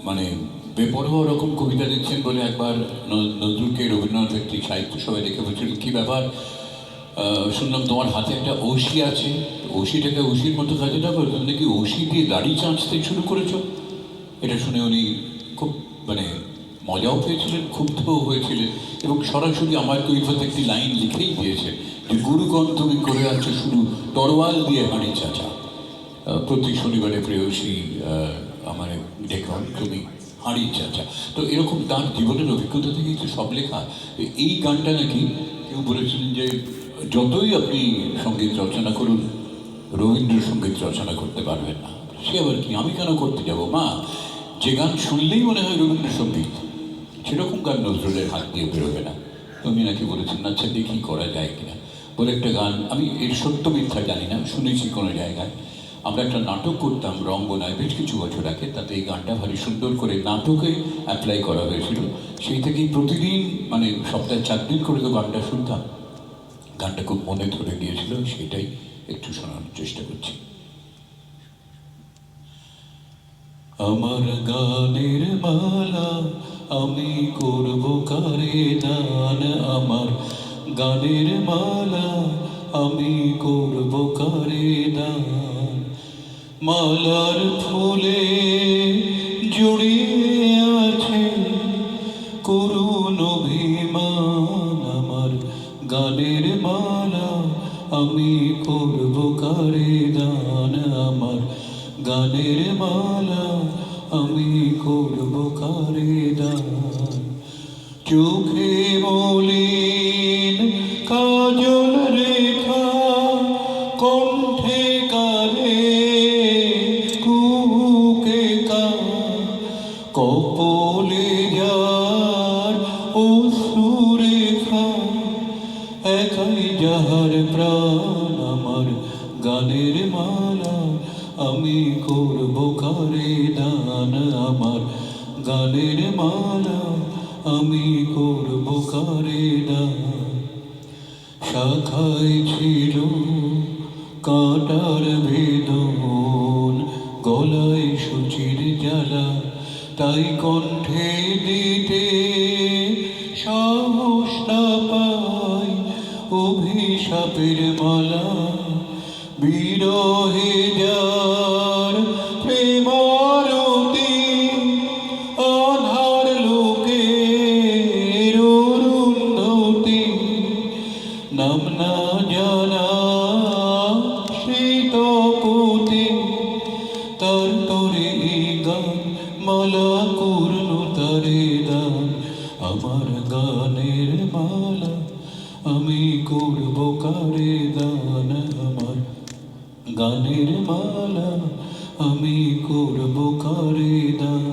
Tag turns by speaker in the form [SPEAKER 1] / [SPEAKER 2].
[SPEAKER 1] মানে বেপরোয়া রকম কবিতা লিখছেন বলে একবার নজরুলকে রবীন্দ্রনাথ একটি সাহিত্য সভায় দেখে বলছিলেন, কী ব্যাপার শুনলাম তোমার হাতে একটা ঔষি আছে, ঔষিটাকে ঔষির মতো কাজে লাগো, তুমি নাকি ঔষি দিয়ে দাড়ি চাঁচতে শুরু করেছো। এটা শুনে উনি খুব মানে মজাও পেয়েছিলেন, ক্ষুব্ধও হয়েছিলেন এবং সরাসরি আমার কৈফিয়তে একটি লাইন লিখেই দিয়েছে যে গুরুগণ তুমি করে আছো শুরু তরোয়াল দিয়ে হাঁড়ি চাচা। প্রতি শনিবারে প্রেয়সী আমার দেখুন তুমি হাঁড়ি চাচা। তো এরকম তার জীবনের অভিজ্ঞতা থেকেই তো সব লেখা। এই গানটা নাকি কেউ বলেছিলেন যে যতই আপনি সঙ্গীত রচনা করুন রবীন্দ্রসঙ্গীত রচনা করতে পারবেন না। সে আবার কি, আমি কেন করতে যাব মা, যে গান শুনলেই মনে হয় রবীন্দ্রসঙ্গীত সেরকম গান নজরুলের হাত দিয়ে বেরোবে না। তুমি নাকি বলেছেন আচ্ছা দেখি করা যায় কিনা বলে একটা গান, আমি এর সত্য মিথ্যা জানি না, শুনেছি কোনো জায়গায়। আমরা একটা নাটক করতাম রঙ্গনায় বেশ কিছু বছর আগে, তাতে এই গানটা ভারী সুন্দর করে নাটকে অ্যাপ্লাই করা হয়েছিল। সেই থেকেই প্রতিদিন মানে সপ্তাহে 4 দিন করে তো গানটা শুনতাম। গানটা খুব মনে ধরে গিয়েছিল, সেটাই একটু শোনানোর চেষ্টা করছি। আমার গানের মালা আমি করব কারে দান, আমার গানের মালা আমি করব কারে দান। মালার ফুলে জড়িয়ে আছে করুণ অভিমান, আমার গানের মালা আমি করব কারে দান, আমার গানের মালা আমি করব কারে দান। চোখে মলিন কাজল রেখা কণ্ঠে কারে কুহুকে কা, কপলে যার অশ্রুরেখা একাই যাহার প্রাণ, আমার গানের মালা আমি করব কারে দান, আমার গানের মালা আমি করব কারে দান। শাখায় ছিল কাঁটার বেদন, গলায় সূচির জ্বালা, তাই কণ্ঠে দিতে সাহস না পাই অভিশাপের মালা। বিরহে যার প্রেমারতি আধার লোকের অরুন্ধতী, নাম না জানা সেই তপতি, তার তরে গান মালা করল তারে দান। আমার গানের মালা আমি করব কারে দান, আমার গানের মালা আমি করব কারে দান।